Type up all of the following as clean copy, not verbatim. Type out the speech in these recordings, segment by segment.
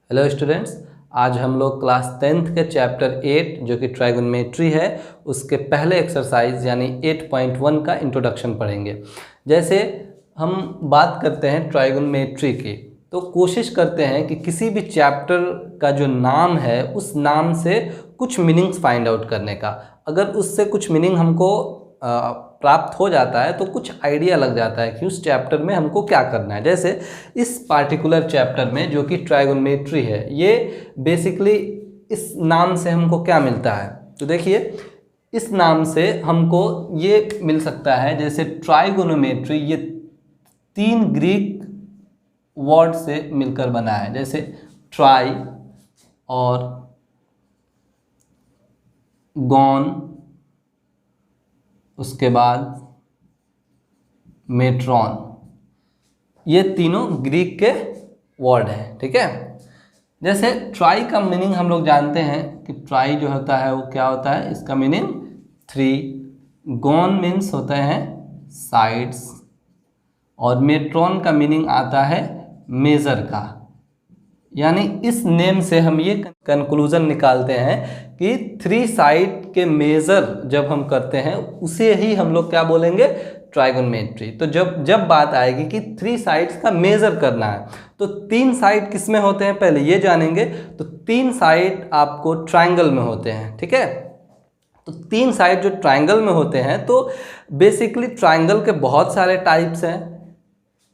Hello students, आज हम लोग क्लास 10th के चैप्टर 8 जो कि ट्राइगोनोमेट्री है उसके पहले एक्सरसाइज यानी 8.1 का इंट्रोडक्शन पढ़ेंगे। जैसे हम बात करते हैं ट्राइगोनोमेट्री की तो कोशिश करते हैं कि किसी भी चैप्टर का जो नाम है उस नाम से कुछ मीनिंग्स फाइंड आउट करने का। अगर उससे कुछ मीनिंग हमको प्राप्त हो जाता है तो कुछ आइडिया लग जाता है कि उस चैप्टर में हमको क्या करना है। जैसे इस पार्टिकुलर चैप्टर में जो कि ट्राइगोनोमेट्री है, ये बेसिकली इस नाम से हमको क्या मिलता है तो देखिए, इस नाम से हमको ये मिल सकता है। जैसे ट्राइगोनोमेट्री ये 3 ग्रीक वर्ड से मिलकर बना है, जैसे ट्राई और गॉन, उसके बाद मेट्रॉन, ये तीनों ग्रीक के वर्ड हैं। ठीक है, जैसे ट्राई का मीनिंग हम लोग जानते हैं कि ट्राई जो होता है वो क्या होता है, इसका मीनिंग 3। गॉन मीन्स होते हैं साइड्स और मेट्रॉन का मीनिंग आता है मेज़र का। यानी इस नेम से हम ये कंक्लूजन निकालते हैं कि 3 साइड के मेज़र जब हम करते हैं उसे ही हम लोग क्या बोलेंगे, ट्राइगोनोमेट्री। तो जब बात आएगी कि 3 साइड्स का मेज़र करना है तो 3 साइड किस में होते हैं पहले ये जानेंगे। तो 3 साइड आपको ट्रायंगल में होते हैं। ठीक है, तो 3 साइड जो ट्रायंगल में होते हैं तो बेसिकली ट्रायंगल के बहुत सारे टाइप्स हैं,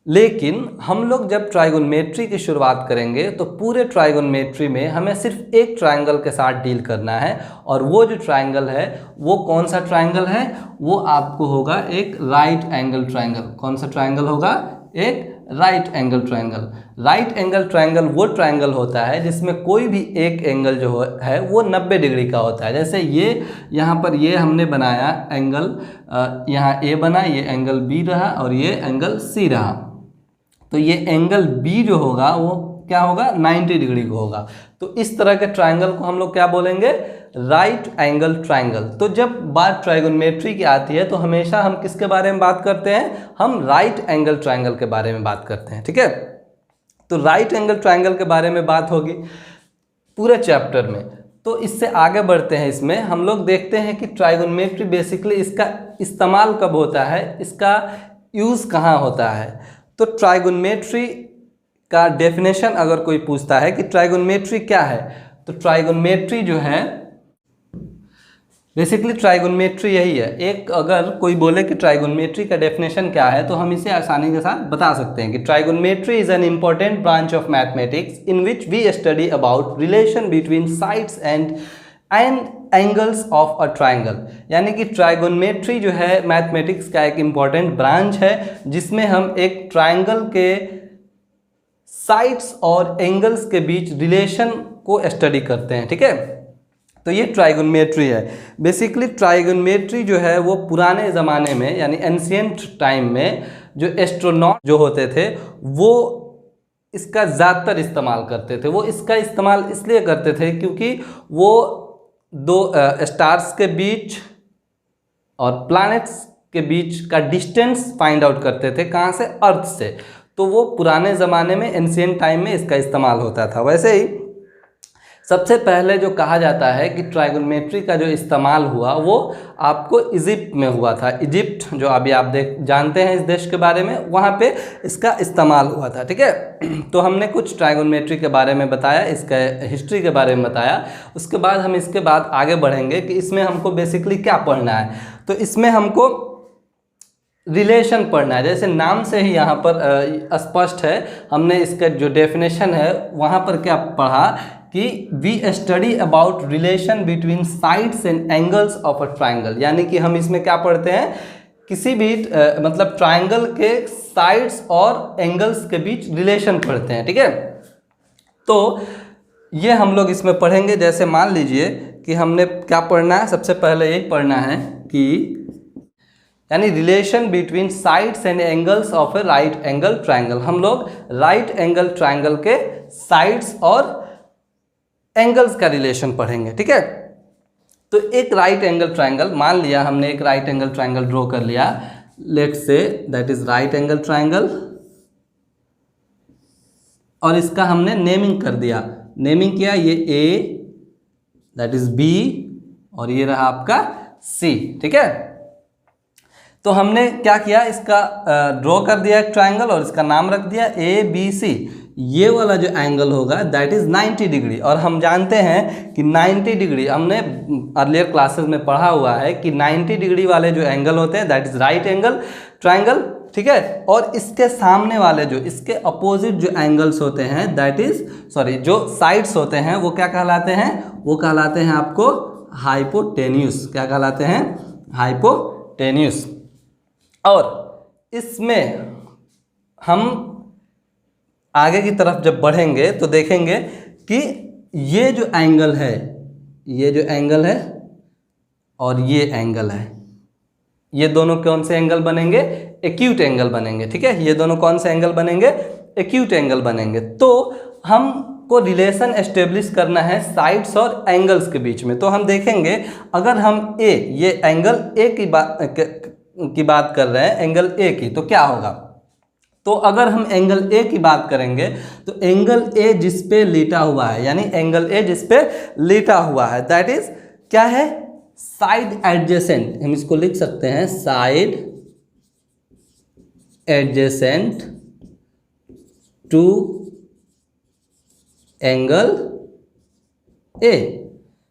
लेकिन हम लोग जब ट्राइगोनोमेट्री की शुरुआत करेंगे तो पूरे ट्राइगोनोमेट्री में हमें सिर्फ एक ट्रायंगल के साथ डील करना है। और वो जो ट्रायंगल है वो कौन सा ट्रायंगल है, वो आपको होगा एक राइट एंगल ट्रायंगल। कौन सा ट्रायंगल होगा, एक right angle triangle. Right angle triangle वो ट्रायंगल होता है जिसमें कोई भी एक एंगल जो है वो 90 डिग्री का होता है। जैसे ये यहाँ पर ये हमने बनाया एंगल, यहाँ ए बना, ये एंगल बी रहा और ये एंगल सी रहा। तो ये एंगल बी जो होगा वो क्या होगा, 90 डिग्री को होगा। तो इस तरह के ट्रायंगल को हम लोग क्या बोलेंगे, राइट एंगल ट्रायंगल। तो जब बात ट्राइगोनोमेट्री की आती है तो हमेशा हम किसके बारे में बात करते हैं, हम राइट एंगल ट्रायंगल के बारे में बात करते हैं। ठीक है, तो राइट एंगल ट्रायंगल के बारे में बात होगी पूरे चैप्टर में। तो इससे आगे बढ़ते हैं, इसमें हम लोग देखते हैं कि ट्राइगोनोमेट्री बेसिकली इसका इस्तेमाल कब होता है, इसका यूज़ कहाँ होता है। तो ट्राइगोनोमेट्री का डेफिनेशन अगर कोई पूछता है कि ट्राइगोनोमेट्री क्या है, तो ट्राइगोनोमेट्री जो है बेसिकली ट्राइगोनोमेट्री यही है। एक अगर कोई बोले कि ट्राइगोनोमेट्री का डेफिनेशन क्या है तो हम इसे आसानी के साथ बता सकते हैं कि trigonometry is an important branch of mathematics in which we study about relation between sides and angles of a triangle. यानी कि ट्राइगोनोमेट्री जो है मैथमेटिक्स का एक इम्पॉर्टेंट ब्रांच है जिसमें हम एक ट्रायंगल के साइड्स और एंगल्स के बीच रिलेशन को स्टडी करते हैं। ठीक है, तो ये ट्राइगोनोमेट्री है। बेसिकली ट्राइगोनोमेट्री जो है वो पुराने ज़माने में यानी एंशिएंट टाइम में जो एस्ट्रोनॉट जो होते थे वो इसका ज़्यादातर इस्तेमाल करते थे। वो इसका इस्तेमाल इसलिए करते थे क्योंकि वो 2 स्टार्स के बीच और प्लैनेट्स के बीच का डिस्टेंस फाइंड आउट करते थे, कहाँ से, अर्थ से। तो वो पुराने ज़माने में एंशिएंट टाइम में इसका इस्तेमाल होता था। वैसे ही सबसे पहले जो कहा जाता है कि ट्राइगोनोमेट्री का जो इस्तेमाल हुआ वो आपको इजिप्ट में हुआ था। इजिप्ट जो अभी आप जानते हैं इस देश के बारे में, वहाँ पे इसका इस्तेमाल हुआ था। ठीक है, तो हमने कुछ ट्राइगोनोमेट्री के बारे में बताया, इसका हिस्ट्री के बारे में बताया। उसके बाद हम इसके बाद आगे बढ़ेंगे कि इसमें हमको बेसिकली क्या पढ़ना है। तो इसमें हमको रिलेशन पढ़ना है। जैसे नाम से ही यहाँ पर स्पष्ट है, हमने इसका जो डेफिनेशन है वहाँ पर क्या पढ़ा कि we study about relation between sides and angles of a triangle. यानी कि हम इसमें क्या पढ़ते हैं, किसी भी मतलब ट्रायंगल के साइड्स और एंगल्स के बीच रिलेशन पढ़ते हैं। ठीक है, तो ये हम लोग इसमें पढ़ेंगे। जैसे मान लीजिए कि हमने क्या पढ़ना है, सबसे पहले ये पढ़ना है कि यानी relation between sides and angles of A right angle triangle. हम लोग राइट एंगल ट्रायंगल के साइड्स और एंगल्स का रिलेशन पढ़ेंगे। ठीक है, तो एक राइट एंगल ट्रायंगल, मान लिया हमने एक राइट एंगल ट्रायंगल ड्रॉ कर लिया, let's say that is right angle triangle, और इसका हमने नेमिंग कर दिया नेमिंग किया, ये ए, दैट इज बी, और ये रहा आपका सी। ठीक है, तो हमने क्या किया, इसका ड्रॉ कर दिया एक ट्रायंगल और इसका नाम रख दिया ए बी सी। ये वाला जो एंगल होगा दैट इज 90 डिग्री, और हम जानते हैं कि 90 डिग्री हमने अर्लियर क्लासेस में पढ़ा हुआ है कि 90 डिग्री वाले जो एंगल होते हैं that is right angle triangle. ठीक है, और इसके सामने वाले जो इसके अपोजिट जो एंगल्स होते हैं दैट इज जो साइड्स होते हैं वो क्या कहलाते हैं, वो कहलाते हैं आपको हाइपोटेन्यूस। क्या कहलाते हैं, हाइपोटेन्यूस। और इसमें हम आगे की तरफ जब बढ़ेंगे तो देखेंगे कि ये जो एंगल है, ये जो एंगल है और ये एंगल है, ये दोनों कौन से एंगल बनेंगे, एक्यूट एंगल बनेंगे। ठीक है, ये दोनों कौन से एंगल बनेंगे, एक्यूट एंगल बनेंगे। तो हमको रिलेशन एस्टेब्लिश करना है साइड्स और एंगल्स के बीच में। तो हम देखेंगे अगर हम ये एंगल ए की बात कर रहे हैं, एंगल ए की, तो क्या होगा। तो अगर हम एंगल ए की बात करेंगे तो एंगल ए जिस पे लेटा हुआ है, यानी एंगल ए जिस पे लेटा हुआ है दैट इज क्या है, साइड एडजेसेंट। हम इसको लिख सकते हैं side adjacent to angle A,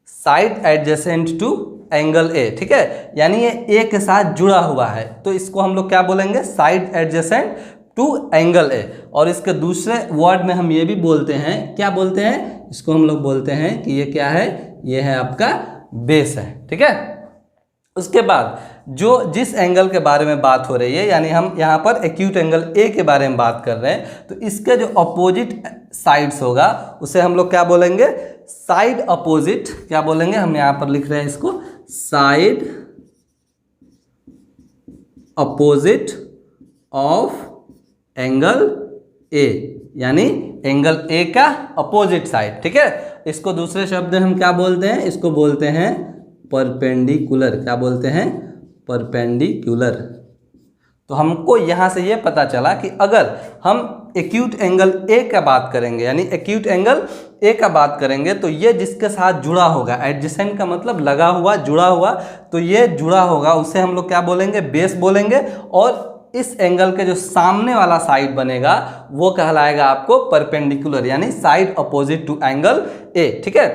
side adjacent to angle A. ठीक है, यानी ये ए के साथ जुड़ा हुआ है, तो इसको हम लोग क्या बोलेंगे, side adjacent to angle A. और इसके दूसरे वर्ड में हम ये भी बोलते हैं, क्या बोलते हैं, इसको हम लोग बोलते हैं कि ये क्या है, ये है आपका बेस है। ठीक है, उसके बाद जो जिस एंगल के बारे में बात हो रही है, यानी हम यहाँ पर एक्यूट एंगल ए के बारे में बात कर रहे हैं, तो इसके जो अपोजिट साइड्स होगा उसे हम लोग क्या बोलेंगे, साइड अपोजिट। क्या बोलेंगे, हम यहाँ पर लिख रहे हैं इसको side opposite of angle A, यानी एंगल ए का अपोजिट साइड। ठीक है, इसको दूसरे शब्द में हम क्या बोलते हैं, इसको बोलते हैं परपेंडिकुलर। क्या बोलते हैं, परपेंडिकुलर। तो हमको यहाँ से ये पता चला कि अगर हम एक्यूट एंगल ए का बात करेंगे, यानी एक्यूट एंगल ए का बात करेंगे, तो ये जिसके साथ जुड़ा होगा, एडजेसेंट का मतलब लगा हुआ, जुड़ा हुआ, तो ये जुड़ा होगा उसे हम लोग क्या बोलेंगे, बेस बोलेंगे। और इस एंगल के जो सामने वाला साइड बनेगा वो कहलाएगा आपको परपेंडिकुलर, यानी side opposite to angle A. ठीक है,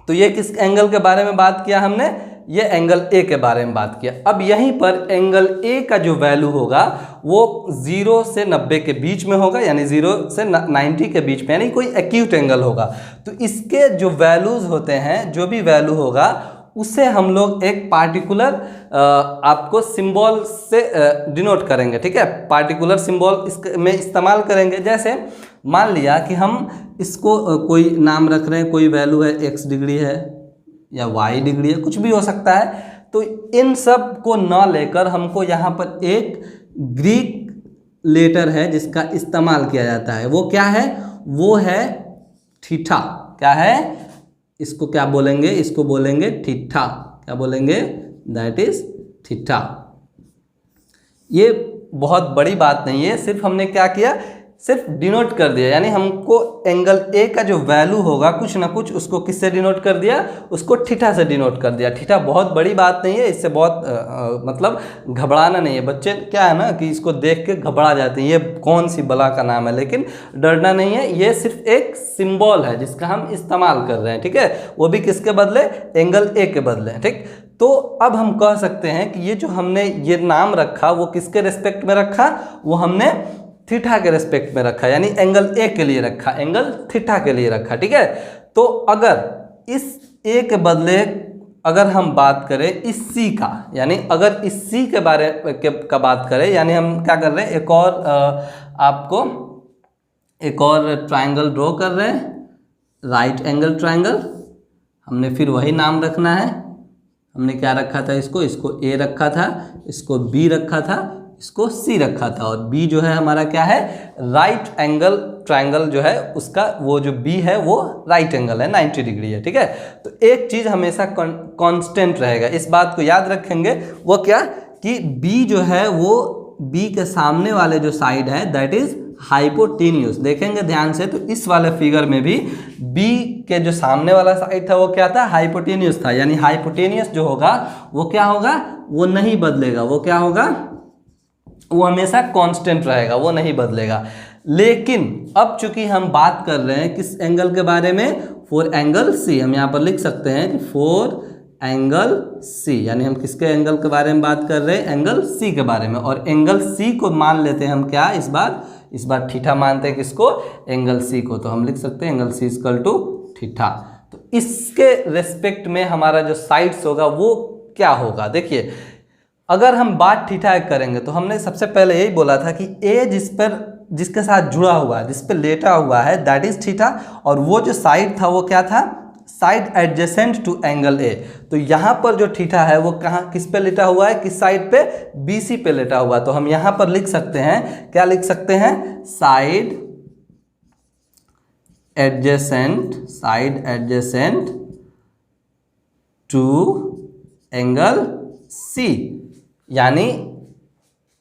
तो ये किस एंगल के बारे में बात किया हमने, ये एंगल ए के बारे में बात किया। अब यहीं पर एंगल ए का जो वैल्यू होगा वो 0 से 90 के बीच में होगा, यानी 0 से 90 के बीच में, यानी कोई एक्यूट एंगल होगा। तो इसके जो वैल्यूज होते हैं, जो भी वैल्यू होगा उसे हम लोग एक पार्टिकुलर आपको सिंबल से डिनोट करेंगे। ठीक है, पार्टिकुलर सिंबल इसमें इस्तेमाल करेंगे। जैसे मान लिया कि हम इसको कोई नाम रख रहे हैं, कोई वैल्यू है x डिग्री है या y डिग्री है, कुछ भी हो सकता है। तो इन सब को न लेकर हमको यहाँ पर एक ग्रीक लेटर है जिसका इस्तेमाल किया जाता है, वो क्या है, वो है थीटा। क्या है, इसको क्या बोलेंगे, इसको बोलेंगे थीटा। क्या बोलेंगे, दैट इज थीटा। ये बहुत बड़ी बात नहीं है, सिर्फ हमने क्या किया, सिर्फ डिनोट कर दिया, यानी हमको एंगल ए का जो वैल्यू होगा कुछ ना कुछ उसको किससे डिनोट कर दिया, उसको थीटा से डिनोट कर दिया। थीटा बहुत बड़ी बात नहीं है, इससे बहुत मतलब घबराना नहीं है। बच्चे क्या है ना कि इसको देख के घबरा जाते हैं, ये कौन सी बला का नाम है, लेकिन डरना नहीं है, ये सिर्फ एक सिंबल है जिसका हम इस्तेमाल कर रहे हैं। ठीक है, वो भी किसके बदले, एंगल ए के बदले। ठीक, तो अब हम कह सकते हैं कि ये जो हमने ये नाम रखा वो किसके रेस्पेक्ट में रखा, वो हमने थीटा के रेस्पेक्ट में रखा, यानी एंगल ए के लिए रखा, एंगल थीटा के लिए रखा। ठीक है, तो अगर इस ए के बदले अगर हम बात करें इस सी का, यानी अगर इस सी के बारे का बात करें, यानी हम क्या कर रहे हैं, एक और आपको एक और ट्रायंगल ड्रॉ कर रहे हैं, राइट एंगल ट्रायंगल। हमने फिर वही नाम रखना है, हमने क्या रखा था, इसको ए रखा था, इसको बी रखा था, इसको सी रखा था, और बी जो है हमारा क्या है, राइट एंगल ट्रायंगल जो है उसका वो जो बी है वो राइट एंगल है, 90 डिग्री है। ठीक है, तो एक चीज़ हमेशा कांस्टेंट रहेगा, इस बात को याद रखेंगे, वो क्या कि बी जो है वो बी के सामने वाले जो साइड है दैट इज हाइपोटेन्यूस। देखेंगे ध्यान से तो इस वाले फिगर में भी बी के जो सामने वाला साइड था वो क्या था, हाइपोटेन्यूस था। यानी हाइपोटेन्यूस जो होगा वो क्या होगा, वो नहीं बदलेगा। वो क्या होगा, वो हमेशा कांस्टेंट रहेगा, वो नहीं बदलेगा। लेकिन अब चूंकि हम बात कर रहे हैं किस एंगल के बारे में, फॉर एंगल सी। हम यहाँ पर लिख सकते हैं कि फॉर एंगल सी, यानी हम किसके एंगल के बारे में बात कर रहे हैं, एंगल सी के बारे में। और एंगल सी को मान लेते हैं हम क्या, इस बार थीटा मानते हैं किसको, एंगल सी को। तो हम लिख सकते हैं angle C equal to theta. तो इसके रेस्पेक्ट में हमारा जो साइड्स होगा वो क्या होगा। देखिए अगर हम बात थीटा करेंगे तो हमने सबसे पहले यही बोला था कि ए जिसके साथ जुड़ा हुआ है, जिस पे लेटा हुआ है, दैट इज थीटा। और वो जो साइड था वो क्या था, side adjacent to angle A. तो यहाँ पर जो थीटा है वो कहाँ, किस पे लेटा हुआ है, किस साइड पे, बीसी पे लेटा हुआ। तो हम यहाँ पर लिख सकते हैं, क्या लिख सकते हैं, side adjacent to angle C. यानी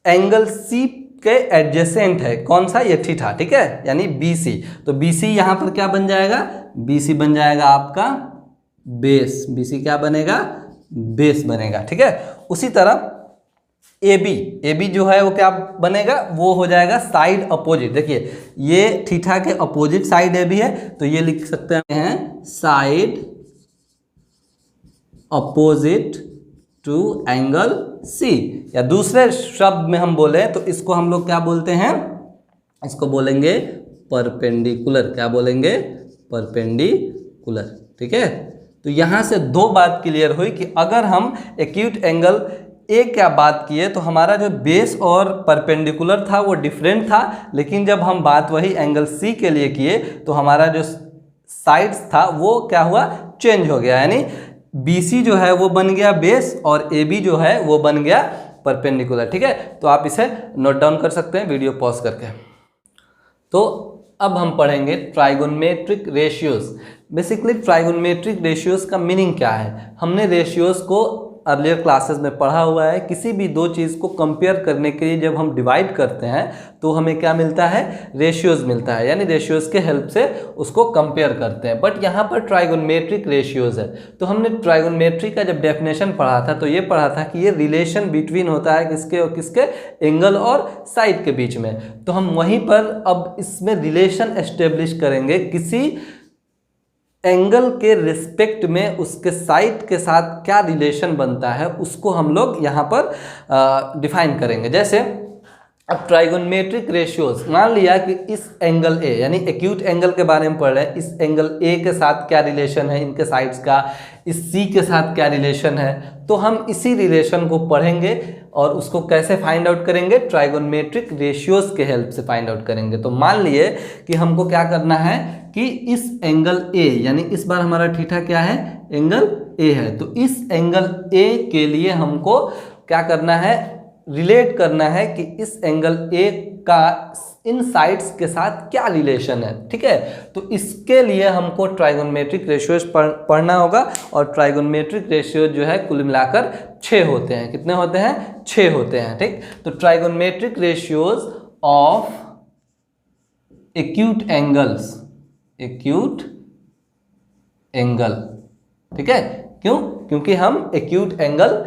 एंगल सी के एडजेसेंट है कौन सा, ये थीटा, ठीक है, यानी बीसी। तो बीसी यहाँ पर क्या बन जाएगा, बीसी बन जाएगा आपका बेस। बीसी क्या बनेगा, बेस बनेगा, ठीक है। उसी तरह एबी जो है वो क्या बनेगा, वो हो जाएगा साइड अपोजिट। देखिए ये थीटा के अपोजिट साइड एबी है, तो ये लिख सकते हैं side opposite to angle C. या दूसरे शब्द में हम बोले तो इसको हम लोग क्या बोलते हैं, इसको बोलेंगे परपेंडिकुलर। क्या बोलेंगे, परपेंडिकुलर, ठीक है। तो यहाँ से दो बात क्लियर हुई कि अगर हम एक्यूट एंगल ए क्या बात किए तो हमारा जो बेस और परपेंडिकुलर था वो डिफरेंट था। लेकिन जब हम बात वही एंगल सी के लिए किए तो हमारा जो साइड्स था वो क्या हुआ, चेंज हो गया। यानी BC जो है वो बन गया बेस और AB जो है वो बन गया परपेंडिकुलर, ठीक है। तो आप इसे नोट डाउन कर सकते हैं वीडियो पॉज करके। तो अब हम पढ़ेंगे trigonometric ratios. Basically trigonometric ratios का मीनिंग क्या है, हमने रेशियोज को अर्लियर क्लासेस में पढ़ा हुआ है। किसी भी दो चीज़ को कंपेयर करने के लिए जब हम डिवाइड करते हैं तो हमें क्या मिलता है, रेशियोज मिलता है। यानी रेशियोज के हेल्प से उसको कंपेयर करते हैं। बट यहाँ पर ट्राइगोनोमेट्रिक रेशियोज है। तो हमने ट्राइगोनोमेट्री का जब डेफिनेशन पढ़ा था तो ये पढ़ा था कि ये रिलेशन बिटवीन होता है किसके और किसके, एंगल और साइड के बीच में। तो हम वहीं पर अब इसमें रिलेशन एस्टेब्लिश करेंगे किसी एंगल के रिस्पेक्ट में उसके साइड के साथ क्या रिलेशन बनता है उसको हम लोग यहाँ पर डिफाइन करेंगे। जैसे अब ट्राइगोनोमेट्रिक रेशियोज, मान लिया कि इस एंगल ए यानी एक्यूट एंगल के बारे में पढ़ रहे हैं, इस एंगल ए के साथ क्या रिलेशन है इनके साइड्स का, इस सी के साथ क्या रिलेशन है। तो हम इसी रिलेशन को पढ़ेंगे और उसको कैसे फाइंड आउट करेंगे, ट्राइगोनोमेट्रिक रेशियोज के हेल्प से फाइंड आउट करेंगे। तो मान लिए कि हमको क्या करना है कि इस एंगल ए, यानी इस बार हमारा थीटा क्या है, एंगल ए है। तो इस एंगल ए के लिए हमको क्या करना है, रिलेट करना है कि इस एंगल ए का इन साइड्स के साथ क्या रिलेशन है, ठीक है। तो इसके लिए हमको ट्राइगोनोमेट्रिक रेशियोज पढ़ना होगा। और ट्राइगोनोमेट्रिक रेशियो जो है कुल मिलाकर 6 होते हैं। कितने होते हैं, 6 होते हैं, ठीक। तो trigonometric ratios of acute angles, acute angle, ठीक है। क्यों, क्योंकि हम एक्यूट एंगल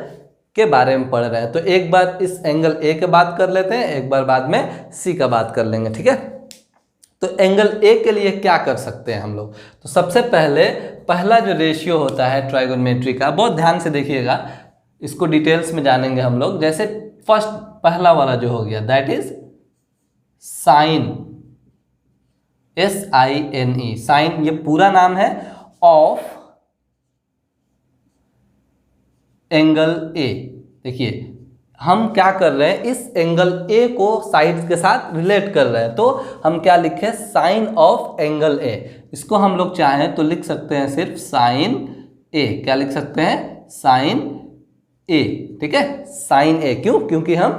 के बारे में पढ़ रहे हैं। तो एक बार इस एंगल ए के बात कर लेते हैं, एक बार बाद में सी का बात कर लेंगे, ठीक है। तो एंगल ए के लिए क्या कर सकते हैं हम लोग, तो सबसे पहले पहला जो रेशियो होता है ट्राइगोनोमेट्री का, बहुत ध्यान से देखिएगा, इसको डिटेल्स में जानेंगे हम लोग। जैसे फर्स्ट पहला वाला जो हो गया that is sine, SINE, sine ये पूरा नाम है ऑफ एंगल ए। देखिए हम क्या कर रहे हैं, इस एंगल ए को साइड्स के साथ रिलेट कर रहे हैं। तो हम क्या लिखे, साइन ऑफ एंगल ए। इसको हम लोग चाहें तो लिख सकते हैं सिर्फ साइन ए। क्या लिख सकते हैं, साइन ए, ठीक है, साइन ए। क्यों, क्योंकि हम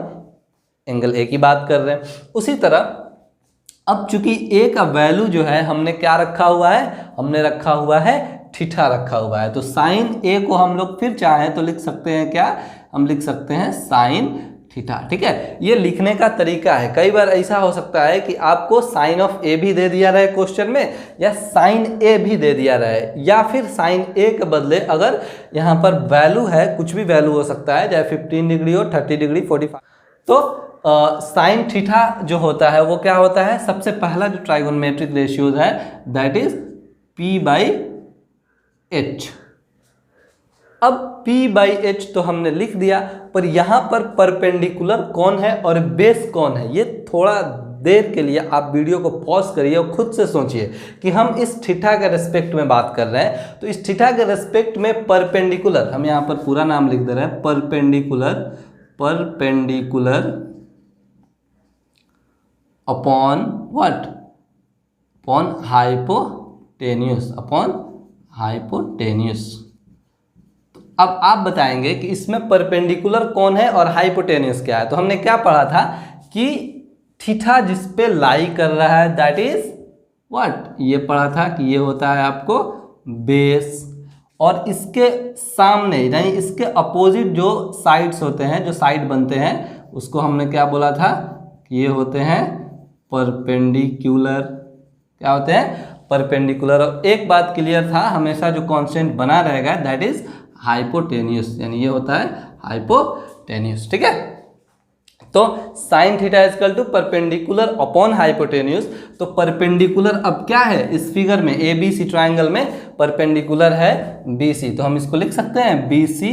एंगल ए की बात कर रहे हैं। उसी तरह अब चूंकि ए का वैल्यू जो है हमने क्या रखा हुआ है, हमने रखा हुआ है थीटा रखा हुआ है। तो साइन ए को हम लोग फिर चाहें तो लिख सकते हैं क्या, हम लिख सकते हैं साइन थीटा। ठीक है, ये लिखने का तरीका है। कई बार ऐसा हो सकता है कि आपको साइन ऑफ ए भी दे दिया रहे क्वेश्चन में, या साइन ए भी दे दिया रहे, या फिर साइन ए के बदले अगर यहाँ पर वैल्यू है, कुछ भी वैल्यू हो सकता है, चाहे 15 डिग्री हो, 30 डिग्री, 45, तो साइन थीटा जो होता है वो क्या होता है, सबसे पहला जो ट्राइगोनोमेट्रिक रेशियोज है दैट इज P/H। अब P/H तो हमने लिख दिया, पर यहाँ पर परपेंडिकुलर कौन है और बेस कौन है, ये थोड़ा देर के लिए आप वीडियो को पॉज करिए और खुद से सोचिए कि हम इस थीटा के रेस्पेक्ट में बात कर रहे हैं, तो इस थीटा के रेस्पेक्ट में परपेंडिकुलर, हम यहाँ पर पूरा नाम लिख दे रहे हैं, perpendicular upon what, upon hypotenuse. अब आप बताएंगे कि इसमें परपेंडिकुलर कौन है और हाइपोटेन्यूस क्या है। तो हमने क्या पढ़ा था कि थीटा जिस पे लाई कर रहा है दैट इज व्हाट, ये पढ़ा था कि ये होता है आपको बेस, और इसके सामने यानी इसके अपोजिट जो साइड्स होते हैं, जो साइड बनते हैं, उसको हमने क्या बोला था कि ये होते हैं परपेंडिकुलर। क्या होते हैं, परपेंडिकुलर। और एक बात क्लियर था, हमेशा जो कांस्टेंट बना रहेगा दैट इज हाइपोटेन्यूस, यानी ये होता है हाइपोटेन्यूस। ठीक है, तो sine theta is equal to perpendicular upon hypotenuse. तो परपेंडिकुलर अब क्या है इस फिगर में, ए बी सी ट्राइंगल में परपेंडिकुलर है बी सी, तो हम इसको लिख सकते हैं बी सी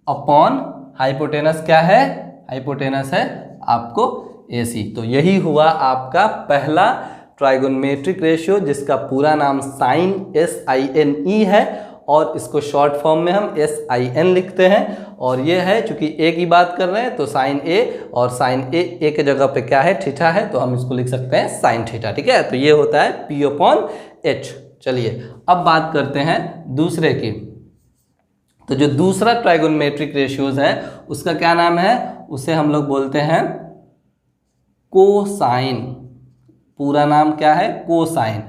अपॉन हाइपोटेनस क्या है, हाइपोटेनस है आपको ए सी। तो यही हुआ आपका पहला ट्राइगोनोमेट्रिक रेशियो, जिसका पूरा नाम साइन SINE है, और इसको शॉर्ट फॉर्म में हम SIN लिखते हैं। और ये है, चूंकि ए की बात कर रहे हैं तो साइन ए, और साइन ए के जगह पे क्या है, थीटा है, तो हम इसको लिख सकते हैं साइन थीटा। ठीक है, तो ये होता है P/H। चलिए अब बात करते हैं दूसरे की। तो जो दूसरा ट्राइगोनोमेट्रिक रेशियोज है उसका क्या नाम है, उसे हम लोग बोलते हैं कोसाइन। पूरा नाम क्या है, कोसाइन।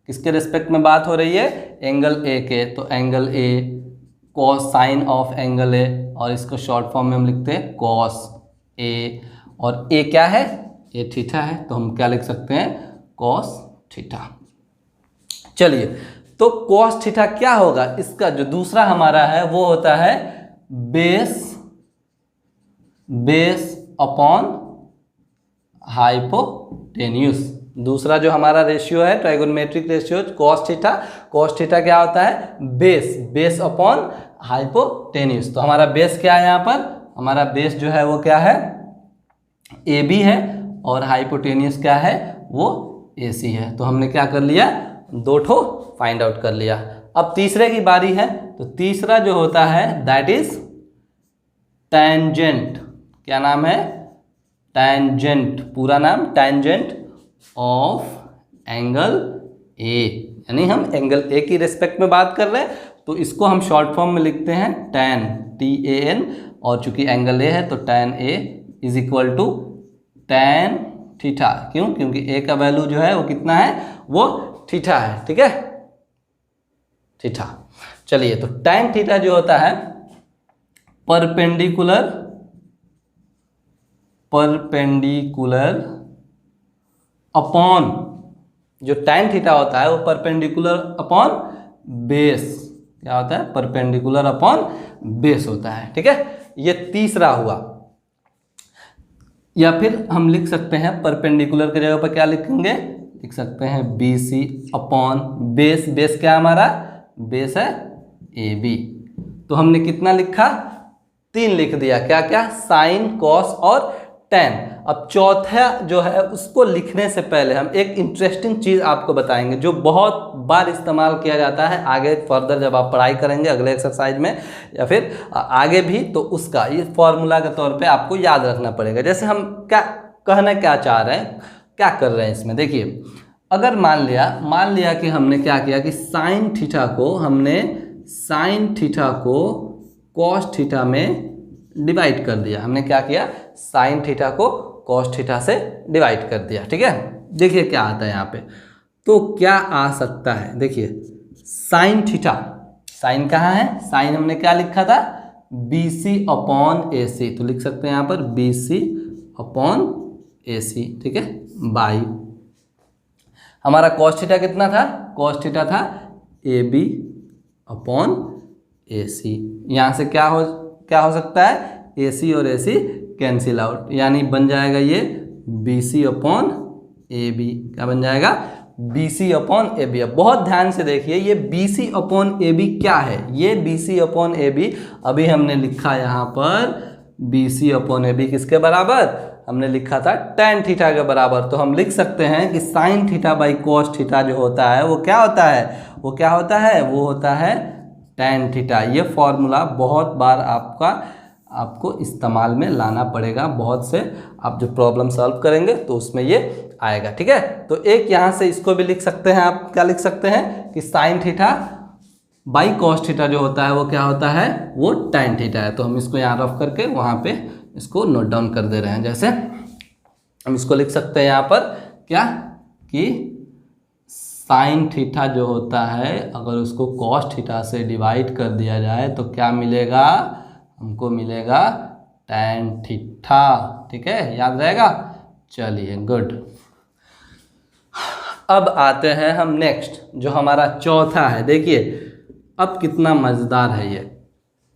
किसके रिस्पेक्ट में बात हो रही है, एंगल ए के, तो angle A, cos sine of angle A, और इसको शॉर्ट फॉर्म में हम लिखते हैं कॉस ए, और ए क्या है, ए थीटा है, तो हम क्या लिख सकते हैं, कॉस थीटा। चलिए, तो कॉस थीटा क्या होगा, इसका जो दूसरा हमारा है वो होता है बेस अपॉन हाइपोटेन्यूस। दूसरा जो हमारा रेशियो है ट्राइगोनोमेट्रिक रेशियो कॉस थीटा क्या होता है, बेस अपॉन हाइपोटेन्यूस। तो हमारा बेस क्या है, यहाँ पर हमारा बेस जो है वो क्या है, ए बी है, और हाइपोटेन्यूस क्या है, वो ए सी है। तो हमने क्या कर लिया, दो ठो फाइंड आउट कर लिया। अब तीसरे की बारी है, तो तीसरा जो होता है दैट इज टेंजेंट। क्या नाम है, टेंजेंट। पूरा नाम टेंजेंट ऑफ एंगल ए, यानी हम एंगल ए की रिस्पेक्ट में बात कर रहे हैं, तो इसको हम शॉर्ट फॉर्म में लिखते हैं tan, TAN, और चूंकि एंगल ए है तो tan A is equal to tan theta. क्यों, क्योंकि ए का वैल्यू जो है वो कितना है, वो थीटा है। ठीक है, थीटा। चलिए, तो tan थीटा जो होता है परपेंडिकुलर अपॉन, जो tan थीटा होता है वो परपेंडिकुलर अपॉन बेस। क्या होता है, परपेंडिकुलर अपॉन बेस होता है। ठीक है, ये तीसरा हुआ। या फिर हम लिख सकते हैं परपेंडिकुलर के जगह पर क्या लिखेंगे, लिख सकते हैं BC अपॉन बेस। बेस क्या हमारा, बेस है AB। तो हमने कितना लिखा, 3 लिख दिया। क्या क्या, साइन, कॉस और tan। अब चौथा जो है उसको लिखने से पहले हम एक इंटरेस्टिंग चीज़ आपको बताएंगे जो बहुत बार इस्तेमाल किया जाता है आगे फर्दर जब आप पढ़ाई करेंगे अगले एक्सरसाइज में या फिर आगे भी, तो उसका ये फॉर्मूला के तौर पे आपको याद रखना पड़ेगा। जैसे हम क्या कहना क्या चाह रहे हैं, क्या कर रहे हैं इसमें, देखिए अगर मान लिया कि हमने क्या किया कि साइन थीटा को कॉस थीटा में डिवाइड कर दिया। हमने क्या किया, साइन थीटा को कॉस थीटा से डिवाइड कर दिया। ठीक है, देखिए क्या आता है यहाँ पे, तो क्या आ सकता है, देखिए साइन थीटा, साइन कहाँ है, साइन हमने क्या लिखा था, BC अपॉन AC, तो लिख सकते हैं यहाँ पर BC अपॉन AC, ठीक है, बाई हमारा cos थीटा कितना था, cos थीटा था AB अपॉन AC। यहाँ से क्या हो सकता है, AC और AC कैंसिल आउट, यानी बन जाएगा ये BC अपॉन AB। क्या बन जाएगा, BC अपॉन AB। अब बहुत ध्यान से देखिए, ये BC अपॉन AB क्या है, ये BC अपॉन AB अभी हमने लिखा यहाँ पर BC अपॉन AB किसके बराबर, हमने लिखा था tan थीटा के बराबर। तो हम लिख सकते हैं कि sin theta by cos theta जो होता है वो क्या होता है, वो क्या होता है, वो होता है tan थीटा। ये फॉर्मूला बहुत बार आपको इस्तेमाल में लाना पड़ेगा, बहुत से आप जो प्रॉब्लम सॉल्व करेंगे तो उसमें ये आएगा, ठीक है। तो एक यहाँ से इसको भी लिख सकते हैं, आप क्या लिख सकते हैं कि sin theta by cos theta जो होता है वो क्या होता है, वो tan थीटा है। तो हम इसको यहाँ रफ करके वहाँ पे इसको नोट डाउन कर दे रहे हैं। जैसे हम इसको लिख सकते हैं यहाँ पर क्या कि sin थीटा जो होता है अगर उसको cos थीटा से डिवाइड कर दिया जाए तो क्या मिलेगा, हमको मिलेगा tan थीटा, ठीक है, याद रहेगा। चलिए गुड। अब आते हैं हम नेक्स्ट जो हमारा चौथा है। देखिए अब कितना मज़ेदार है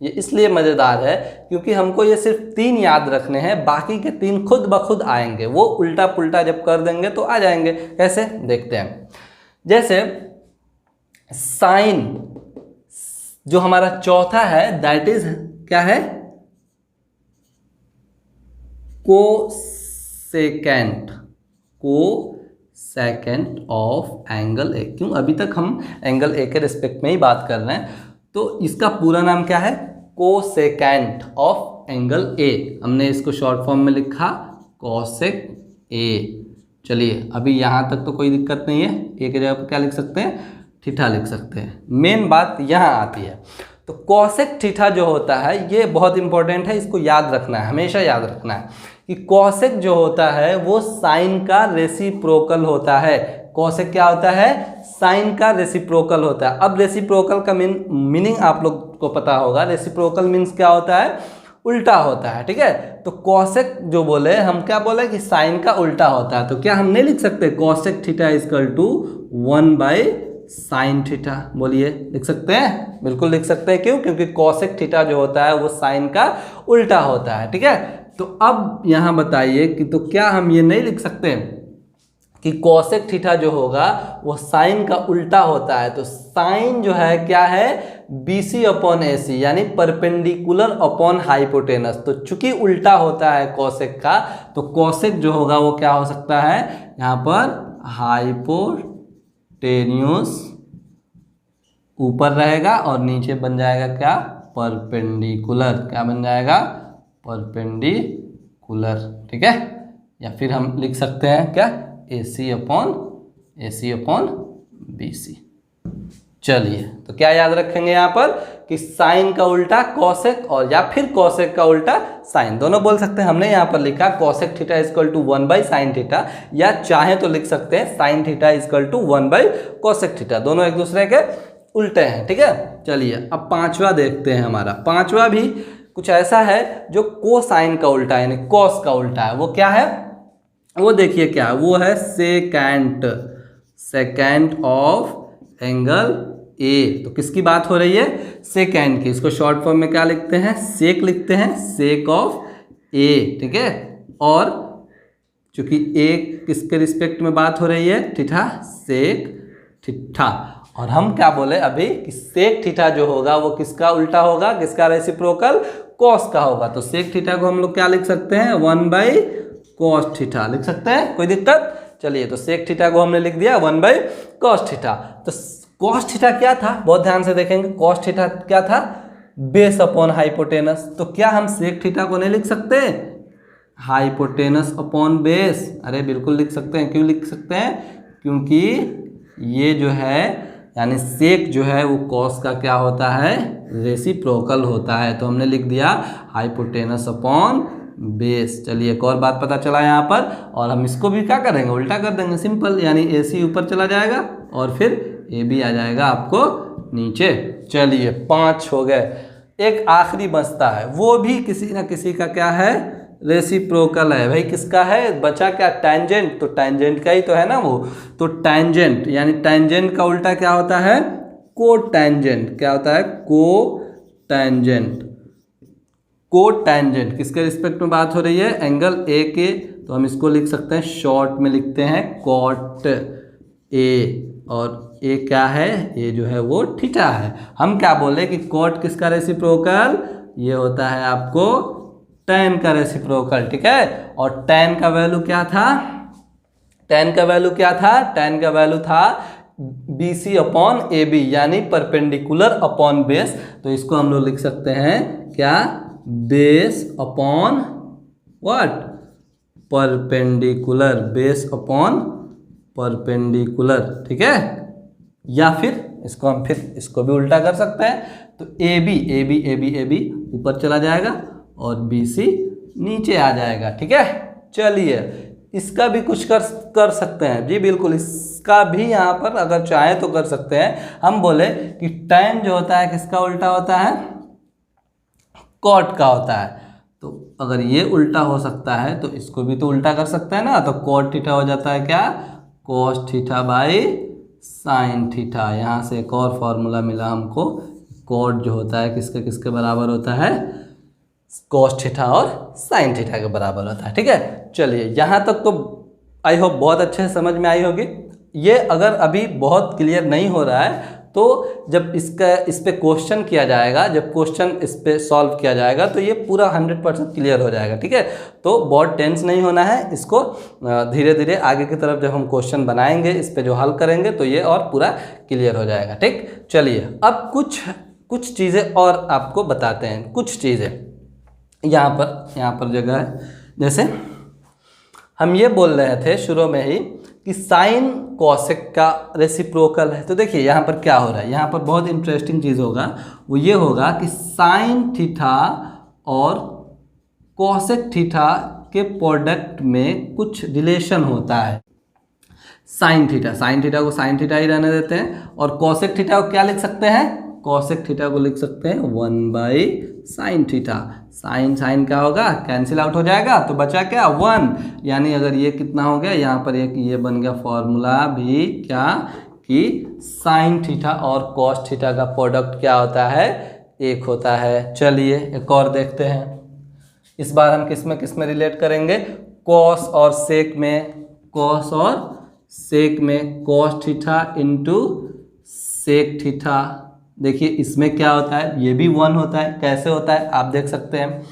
ये इसलिए मज़ेदार है क्योंकि हमको ये सिर्फ 3 याद रखने हैं, बाकी के 3 खुद ब खुद आएंगे, वो उल्टा पुल्टा जब कर देंगे तो आ जाएंगे। कैसे देखते हैं, जैसे साइन जो हमारा चौथा है दैट इज क्या है, कोसेकेंट ऑफ एंगल ए। क्यों, अभी तक हम एंगल ए के रिस्पेक्ट में ही बात कर रहे हैं, तो इसका पूरा नाम क्या है, कोसेकेंट ऑफ एंगल ए। हमने इसको शॉर्ट फॉर्म में लिखा कोसेक ए। चलिए अभी यहाँ तक तो कोई दिक्कत नहीं है, ए की जगह पर क्या लिख सकते हैं, थीटा लिख सकते हैं। मेन बात यहाँ आती है, तो कोसेक थीटा जो होता है ये बहुत इंपॉर्टेंट है, इसको याद रखना है, हमेशा याद रखना है कि कोसेक जो होता है वो साइन का रेसिप्रोकल होता है। कोसेक क्या होता है, साइन का रेसिप्रोकल होता है। अब रेसिप्रोकल का मीनिंग आप लोग को पता होगा, रेसिप्रोकल मीन्स क्या होता है, उल्टा होता है, ठीक है। तो कोसेक जो बोले, हम क्या बोले कि साइन का उल्टा होता है, तो क्या हम नहीं लिख सकते cosec theta equal to 1/sin theta, बोलिए लिख सकते हैं, बिल्कुल लिख सकते हैं। क्यों, क्योंकि कोसेक थीटा जो होता है वो साइन का उल्टा होता है, ठीक है। तो अब यहाँ बताइए कि तो क्या हम ये नहीं लिख सकते कि कोसेक थीटा जो होगा वो साइन का उल्टा होता है। तो साइन जो है क्या है, BC अपॉन AC, यानी परपेंडिकुलर अपॉन हाइपोटेनस। तो चूंकि उल्टा होता है कोसेक का, तो कोसेक जो होगा वो क्या हो सकता है, यहाँ पर हाइपोटेन्यूस ऊपर रहेगा और नीचे बन जाएगा क्या, परपेंडिकुलर। क्या बन जाएगा, परपेंडिकुलर, ठीक है। या फिर हम लिख सकते हैं क्या, AC अपॉन BC। चलिए तो क्या याद रखेंगे यहाँ पर कि साइन का उल्टा कोसेक और या फिर कोसेक का उल्टा साइन, दोनों बोल सकते हैं। हमने यहाँ पर लिखा cosec theta equal to 1/sin theta, या चाहे तो लिख सकते हैं sine theta equal to cosec theta, दोनों एक दूसरे के उल्टे हैं, ठीक है। चलिए अब पांचवा देखते हैं। हमारा पांचवा भी कुछ ऐसा है जो कोसाइन का उल्टा यानी कॉस का उल्टा है। वो क्या है, वो देखिए क्या है, वो है सेकेंट ऑफ एंगल ए। तो किसकी बात हो रही है, सेकेंड की। इसको शॉर्ट फॉर्म में क्या लिखते हैं, सेक लिखते हैं, सेक ऑफ ए, ठीक है। और चूंकि ए किसके रिस्पेक्ट में बात हो रही है, थीटा, सेक थीटा। और हम क्या बोले अभी कि सेक थीटा जो होगा वो किसका उल्टा होगा, किसका रेसिप्रोकल, कॉस का होगा। तो सेक थीटा को हम लोग क्या लिख सकते हैं, 1/cos थीटा लिख सकते हैं, कोई दिक्कत। चलिए तो सेक थीटा को हमने लिख दिया 1/cos थीटा। तो cos थीटा क्या था, बहुत ध्यान से देखेंगे, cos थीटा क्या था, बेस अपॉन हाइपोटेनस। तो क्या हम सेक थीटा को नहीं लिख सकते, हाइपोटेनस अपॉन बेस? अरे बिल्कुल लिख सकते हैं। क्यों लिख सकते हैं, क्योंकि ये जो है यानी सेक जो है वो कॉस का क्या होता है, रेसिप्रोकल होता है। तो हमने लिख दिया हाइपोटेनस अपॉन बेस। चलिए एक और बात पता चला यहाँ पर, और हम इसको भी क्या करेंगे, उल्टा कर देंगे, सिंपल। यानी AC ऊपर चला जाएगा और फिर AB आ जाएगा आपको नीचे। चलिए 5 हो गए। एक आखिरी बचता है, वो भी किसी ना किसी का क्या है, रेसिप्रोकल है। भाई किसका है, बचा क्या, टैंजेंट, तो टैंजेंट का ही तो है ना वो। तो टैंजेंट यानी टैंजेंट का उल्टा क्या होता है, को टैंजेंट। क्या होता है, को टैंजेंट। को टैंजेंट किसके रिस्पेक्ट में बात हो रही है, एंगल ए के, तो हम इसको लिख सकते हैं, शॉर्ट में लिखते हैं कॉट ए, और ए क्या है, ए जो है वो थीटा है। हम क्या बोले कि कॉट किसका रेसिप्रोकल, ये होता है आपको टैन का रेसिप्रोकल, ठीक है। और टैन का वैल्यू क्या था, टैन का वैल्यू क्या था, टैन का वैल्यू था BC अपॉन AB, यानी परपेंडिकुलर अपॉन बेस। तो इसको हम लोग लिख सकते हैं क्या, base upon what, perpendicular, base upon perpendicular, ठीक है। या फिर इसको हम फिर इसको भी उल्टा कर सकते हैं, तो AB ऊपर चला जाएगा और BC नीचे आ जाएगा, ठीक है। चलिए इसका भी कुछ कर सकते हैं जी, बिल्कुल इसका भी यहाँ पर अगर चाहें तो कर सकते हैं। हम बोले कि tan जो होता है किसका उल्टा होता है, कॉट का होता है। तो अगर ये उल्टा हो सकता है तो इसको भी तो उल्टा कर सकते हैं ना, तो कॉट थीटा हो जाता है क्या, cos theta by sine theta. यहाँ से एक और फॉर्मूला मिला हमको, कॉट जो होता है किसके किसके बराबर होता है, कॉस थीटा और साइन थीटा के बराबर होता है, ठीक है। चलिए यहाँ तक तो आई होप बहुत अच्छे से समझ में आई होगी। ये अगर अभी बहुत क्लियर नहीं हो रहा है तो जब इस पे क्वेश्चन किया जाएगा, जब क्वेश्चन इस पे सॉल्व किया जाएगा तो ये पूरा 100% क्लियर हो जाएगा, ठीक है। तो बहुत टेंस नहीं होना है, इसको धीरे धीरे आगे की तरफ जब हम क्वेश्चन बनाएंगे, इस पे जो हल करेंगे तो ये और पूरा क्लियर हो जाएगा, ठीक। चलिए अब कुछ चीज़ें और आपको बताते हैं, कुछ चीज़ें यहाँ पर जगह है। जैसे हम ये बोल रहे थे शुरू में ही कि साइन कॉसेक का रेसिप्रोकल है। तो देखिए यहाँ पर क्या हो रहा है, यहाँ पर बहुत इंटरेस्टिंग चीज़ होगा, वो ये होगा कि साइन थीटा और कॉसेक थीटा के प्रोडक्ट में कुछ रिलेशन होता है। साइन थीटा को साइन थीटा ही रहने देते हैं, और कॉसेक थीटा को क्या लिख सकते हैं, कॉसेक थीटा को लिख सकते हैं 1/साइन थीटा। साइन क्या होगा, कैंसिल आउट हो जाएगा, तो बचा क्या 1, यानी अगर ये कितना हो गया, यहाँ पर एक ये बन गया फॉर्मूला भी क्या, कि साइन थीटा और कॉस थीटा का प्रोडक्ट क्या होता है, 1 होता है। चलिए एक और देखते हैं, इस बार हम किस में रिलेट करेंगे, कॉस और सेक में cos theta into sec theta. देखिए इसमें क्या होता है, ये भी 1 होता है। कैसे होता है आप देख सकते हैं,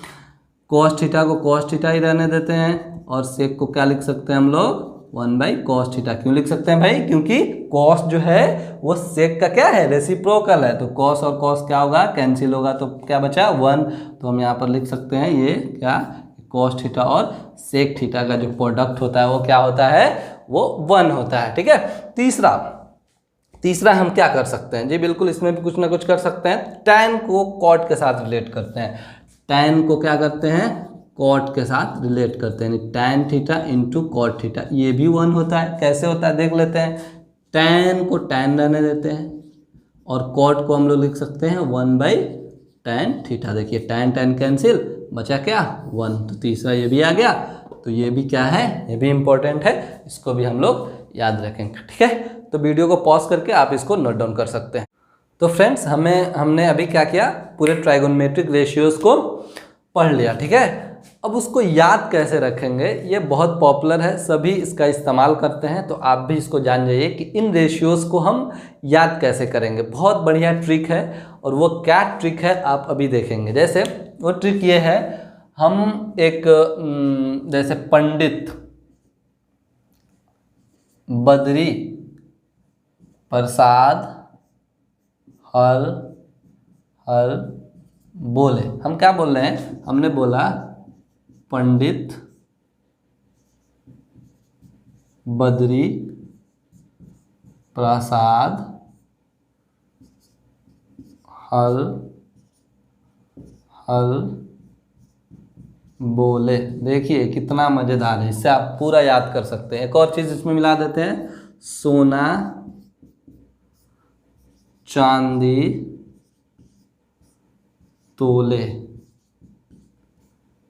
कॉस थीटा को कॉस थीटा ही रहने देते हैं, और सेक को क्या लिख सकते हैं हम लोग, 1/cos थीटा। क्यों लिख सकते हैं भाई, क्योंकि कॉस जो है वो सेक का क्या है, रेसिप्रोकल है। तो कॉस और कॉस क्या होगा, कैंसिल होगा, तो क्या बचा 1। तो हम यहाँ पर लिख सकते हैं ये क्या, कॉस थीटा और सेक थीटा का जो प्रोडक्ट होता है वो क्या होता है, वो 1 होता है, ठीक है। तीसरा हम क्या कर सकते हैं जी, बिल्कुल इसमें भी कुछ ना कुछ कर सकते हैं। टैन को कॉट के साथ रिलेट करते हैं, टैन को क्या करते हैं, कॉट के साथ रिलेट करते हैं, tan theta into cot theta, ये भी 1 होता है। कैसे होता है देख लेते हैं, टैन को टैन रहने देते हैं, और कॉट को हम लोग लिख सकते हैं 1/tan थीटा। देखिए टैन कैंसिल, बचा क्या 1, तो तीसरा ये भी आ गया। तो ये भी क्या है, ये भी इम्पोर्टेंट है, इसको भी हम लोग याद रखेंगे, ठीक है। तो वीडियो को पॉज करके आप इसको नोट डाउन कर सकते हैं। तो फ्रेंड्स हमने अभी क्या किया, पूरे ट्राइगोनोमेट्रिक रेशियोज को पढ़ लिया, ठीक है। अब उसको याद कैसे रखेंगे, ये बहुत पॉपुलर है, सभी इसका इस्तेमाल करते हैं, तो आप भी इसको जान जाइए कि इन रेशियोज़ को हम याद कैसे करेंगे। बहुत बढ़िया ट्रिक है, और वो क्या ट्रिक है आप अभी देखेंगे। जैसे वो ट्रिक ये है, हम एक जैसे पंडित बद्री प्रसाद हर बोले, हम क्या बोल रहे हैं, हमने बोला पंडित बद्री प्रसाद हर बोले। देखिए कितना मज़ेदार है, इससे आप पूरा याद कर सकते हैं। एक और चीज़ इसमें मिला देते हैं, सोना चांदी तोले।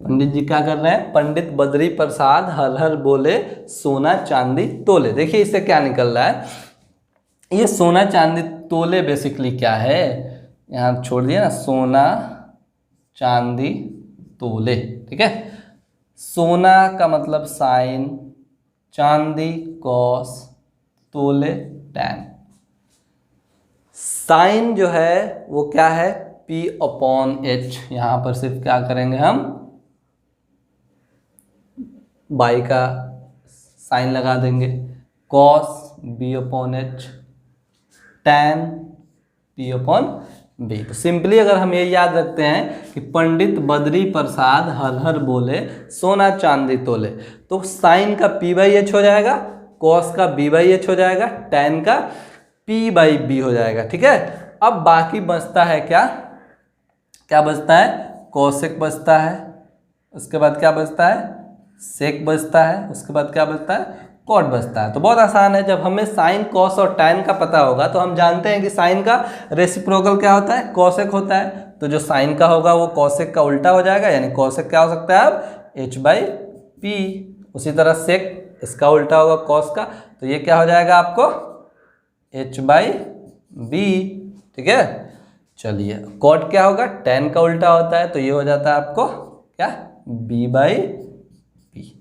पंडित जी क्या कर रहे हैं? पंडित बद्री प्रसाद हर हर बोले सोना चांदी तोले। देखिए इससे क्या निकल रहा है, ये सोना चांदी तोले बेसिकली क्या है, यहाँ छोड़ दिया ना, सोना चांदी तोले। ठीक है, सोना का मतलब साइन, चांदी कॉस, तोले टैन। साइन जो है वो क्या है? P/H। यहाँ पर सिर्फ क्या करेंगे हम, बाई का साइन लगा देंगे। Cos B/H, tan P/B। तो सिंपली अगर हम ये याद रखते हैं कि पंडित बद्री प्रसाद हर हर बोले सोना चांदी तोले, तो साइन का P/H हो जाएगा, कॉस का B/H हो जाएगा, टैन का P/B हो जाएगा। ठीक है, अब बाकी बचता है क्या? क्या बचता है? कोसेक बचता है, उसके बाद क्या बचता है? सेक बचता है, उसके बाद क्या बचता है? कॉट बचता है। तो बहुत आसान है, जब हमें साइन कॉस और टैन का पता होगा तो हम जानते हैं कि साइन का रेसिप्रोकल क्या होता है? कोसेक होता है। तो जो साइन का होगा वो कोसेक का उल्टा हो जाएगा, यानी कोसेक क्या हो सकता है अब? H/P। उसी तरह सेक इसका उल्टा होगा कॉस का, तो ये क्या हो जाएगा आपको? H/B। ठीक है, चलिए कॉट क्या होगा? टैन का उल्टा होता है, तो ये हो जाता है आपको क्या? B/P।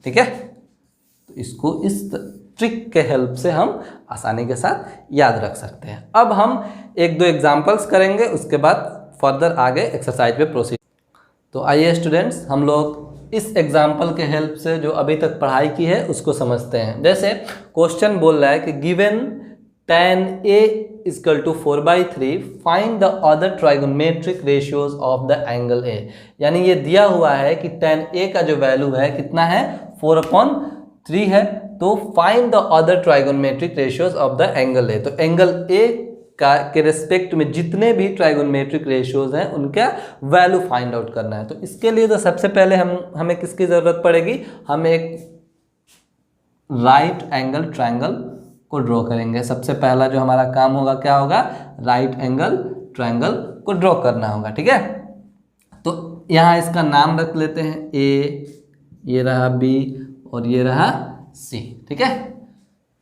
ठीक है, तो इसको इस ट्रिक के हेल्प से हम आसानी के साथ याद रख सकते हैं। अब हम एक दो एग्जांपल्स करेंगे, उसके बाद फर्दर आगे एक्सरसाइज पे प्रोसीड। तो आइए स्टूडेंट्स, हम लोग इस एग्जांपल के हेल्प से जो अभी तक पढ़ाई की है उसको समझते हैं। जैसे क्वेश्चन बोल रहा है कि given tan A = 4/3, find the other trigonometric ratios of the angle A। यानी ये दिया हुआ है कि tan A का जो वैल्यू है कितना है? 4/3 है। तो find the other trigonometric ratios of the angle A। तो एंगल A का के रिस्पेक्ट में जितने भी ट्राइगोनोमेट्रिक रेशियोज हैं उनका वैल्यू फाइंड आउट करना है। तो इसके लिए तो सबसे पहले हमें किसकी ज़रूरत पड़ेगी? हम एक राइट एंगल ट्रायंगल को ड्रॉ करेंगे। सबसे पहला जो हमारा काम होगा क्या होगा? राइट एंगल ट्रायंगल को ड्रॉ करना होगा। ठीक है, तो यहाँ इसका नाम रख लेते हैं A, ये रहा B और ये रहा C। ठीक है,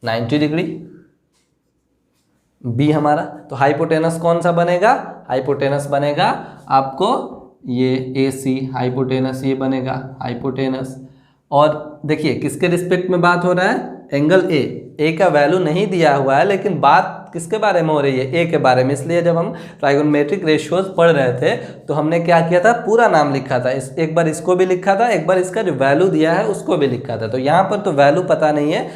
90 डिग्री B हमारा। तो हाइपोटेनस कौन सा बनेगा? हाइपोटेनस बनेगा आपको ये AC, हाइपोटेनस ये बनेगा हाइपोटेनस। और देखिए किसके रिस्पेक्ट में बात हो रहा है? एंगल A का वैल्यू नहीं दिया हुआ है, लेकिन बात किसके बारे में हो रही है? A के बारे में। इसलिए जब हम ट्राइगोनोमेट्रिक रेशियोज पढ़ रहे थे तो हमने क्या किया था? पूरा नाम लिखा था। एक बार इसको भी लिखा था, एक बार इसका जो वैल्यू दिया है उसको भी लिखा था। तो यहाँ पर तो वैल्यू पता नहीं है,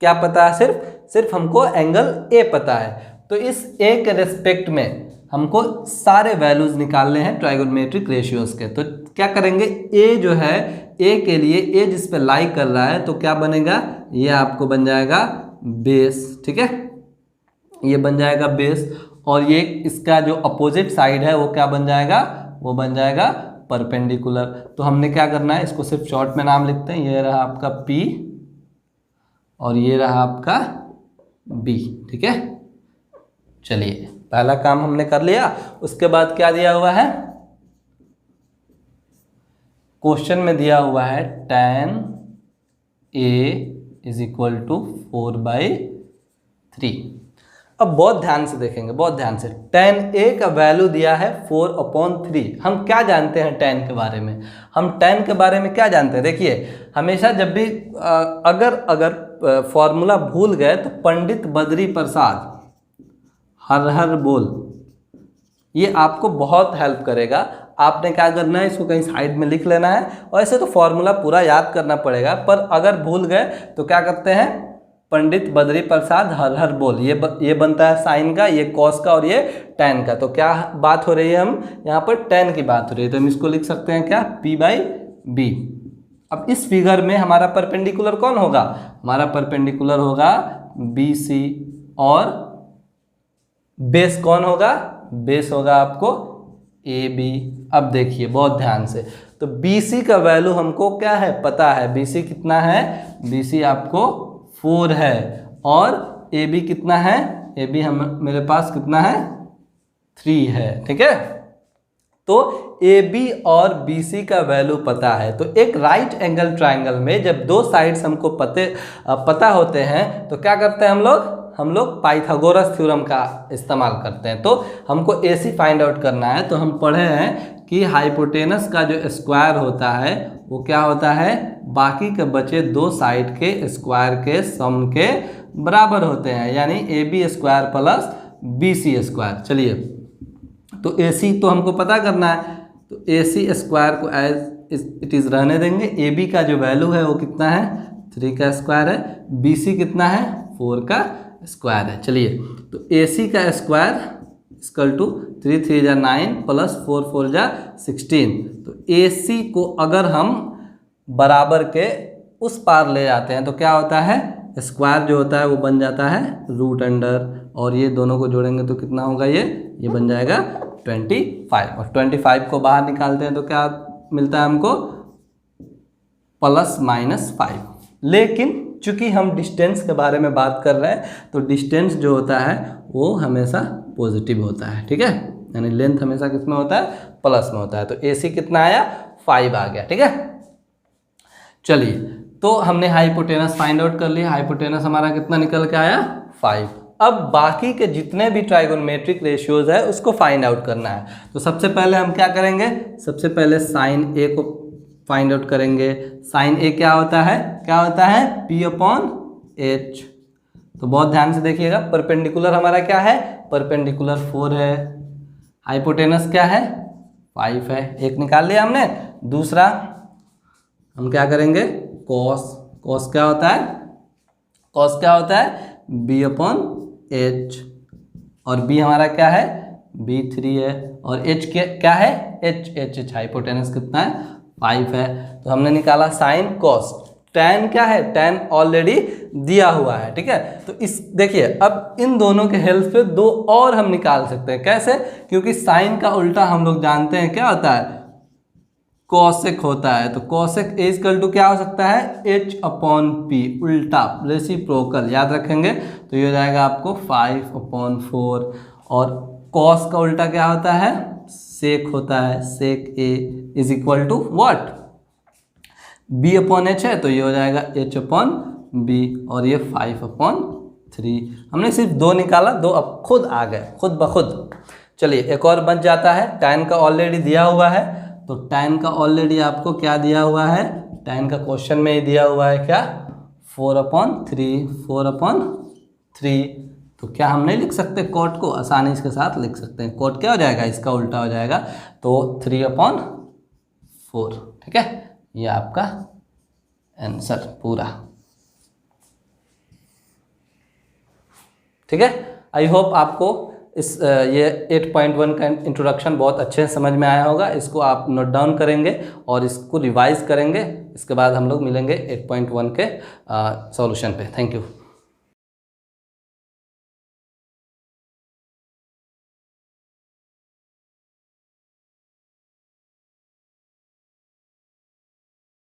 क्या पता है? सिर्फ हमको एंगल A पता है। तो इस A के रेस्पेक्ट में हमको सारे वैल्यूज निकालने हैं ट्राइगोनोमेट्रिक रेशियोज के। तो क्या करेंगे? A जो है, A के लिए A जिस पे लाई कर रहा है तो क्या बनेगा? ये आपको बन जाएगा बेस। ठीक है, ये बन जाएगा बेस। और ये इसका जो अपोजिट साइड है वो क्या बन जाएगा? वो बन जाएगा परपेंडिकुलर। तो हमने क्या करना है? इसको सिर्फ शॉर्ट में नाम लिखते हैं। ये रहा आपका P और ये रहा आपका B। ठीक है, चलिए पहला काम हमने कर लिया। उसके बाद क्या दिया हुआ है? क्वेश्चन में दिया हुआ है tan A = 4/3। अब बहुत ध्यान से देखेंगे, बहुत ध्यान से। tan A का वैल्यू दिया है 4/3। हम क्या जानते हैं tan के बारे में? हम tan के बारे में क्या जानते हैं? देखिए हमेशा जब भी अगर फॉर्मूला भूल गए तो पंडित बद्री प्रसाद हर हर बोल, ये आपको बहुत हेल्प करेगा। आपने क्या करना है? इसको कहीं साइड में लिख लेना है। और ऐसे तो फॉर्मूला पूरा याद करना पड़ेगा, पर अगर भूल गए तो क्या करते हैं? पंडित बद्री प्रसाद हर हर बोल, ये बनता है साइन का, ये कॉस का और ये टैन का। तो क्या बात हो रही है? हम यहाँ पर टैन की बात हो रही है, तो हम इसको लिख सकते हैं क्या? P/B। अब इस फिगर में हमारा परपेंडिकुलर कौन होगा? हमारा परपेंडिकुलर होगा BC। और बेस कौन होगा? बेस होगा आपको AB। अब देखिए बहुत ध्यान से, तो BC का वैल्यू हमको क्या है? पता है। BC कितना है? BC आपको 4 है। और AB कितना है? AB मेरे पास कितना है? 3 है। ठीक है, तो ए बी और बी सी का वैल्यू पता है। तो एक राइट एंगल ट्राइंगल में जब दो साइड्स हमको पता होते हैं तो क्या करते हैं हम लोग पाइथागोरस थ्योरम का इस्तेमाल करते हैं। तो हमको ए सी फाइंड आउट करना है। तो हम पढ़े हैं कि हाइपोटेनस का जो स्क्वायर होता है वो क्या होता है, बाकी के बचे दो साइड के स्क्वायर के सम के बराबर होते हैं, यानी A B square plus B C square. चलिए, तो ए सी तो हमको पता करना है, तो ए सी स्क्वायर को एज इट इज़ रहने देंगे। ए बी का जो वैल्यू है वो कितना है, 3 का स्क्वायर है। बी सी कितना है, 4 का स्क्वायर है। चलिए, तो ए सी का स्क्वायर इक्वल टू 3 3 जा 9 प्लस 4 4 जा 16। तो ए सी को अगर हम बराबर के उस पार ले जाते हैं तो क्या होता है, स्क्वायर जो होता है वो बन जाता है रूट अंडर, और ये दोनों को जोड़ेंगे तो कितना होगा, ये बन जाएगा 25। और 25 को बाहर निकालते हैं तो क्या मिलता है हमको, +-5। लेकिन चूंकि हम डिस्टेंस के बारे में बात कर रहे हैं तो डिस्टेंस जो होता है वो हमेशा पॉजिटिव होता है, ठीक है, यानी लेंथ हमेशा किस में होता है, प्लस में होता है। तो ए सी कितना आया, 5 आ गया, ठीक है। चलिए, तो हमने हाइपोटेनस फाइंड आउट कर लिया। हाइपोटेनस हमारा कितना निकल के आया, 5। अब बाकी के जितने भी ट्राइगोनोमेट्रिक रेशियोज है उसको फाइंड आउट करना है। तो सबसे पहले हम क्या करेंगे, सबसे पहले साइन ए को फाइंड आउट करेंगे। साइन ए क्या होता है P/H। तो बहुत ध्यान से देखिएगा, परपेंडिकुलर हमारा क्या है, परपेंडिकुलर 4 है, हाइपोटेनस क्या है, 5 है। एक निकाल लिया हमने। दूसरा हम क्या करेंगे, कॉस क्या होता है, B/H, और B हमारा क्या है, B3 है, और H क्या है, H हाइपोटेनस कितना है, 5 है। तो हमने निकाला साइन कॉस। tan क्या है, tan ऑलरेडी दिया हुआ है, ठीक है। तो इस देखिए, अब इन दोनों के हेल्प से दो और हम निकाल सकते हैं। कैसे, क्योंकि साइन का उल्टा हम लोग जानते हैं क्या होता है, कॉसेक होता है। तो कॉसेक इक्वल टू क्या हो सकता है, H/P, उल्टा रेसिप्रोकल, याद रखेंगे। तो ये हो जाएगा आपको 5/4, और कॉस का उल्टा क्या होता है, सेक होता है, sec A is equal to what, B/H है, तो ये हो जाएगा H/B, और ये 5/3। हमने सिर्फ 2 निकाला, 2 अब खुद आ गए, खुद ब खुद। चलिए, एक और बच जाता है, tan का ऑलरेडी दिया हुआ है। तो tan का ऑलरेडी आपको क्या दिया हुआ है, tan का क्वेश्चन में ही दिया हुआ है क्या, 4/3। तो क्या हम नहीं लिख सकते कॉट को, आसानी के साथ लिख सकते हैं। कॉट क्या हो जाएगा, इसका उल्टा हो जाएगा, तो 3/4, ठीक है। ये आपका आंसर पूरा, ठीक है। आई होप आपको ये 8.1 का इंट्रोडक्शन बहुत अच्छे से समझ में आया होगा। इसको आप नोट डाउन करेंगे और इसको रिवाइज करेंगे। इसके बाद हम लोग मिलेंगे 8.1 के सॉल्यूशन पे। Thank you.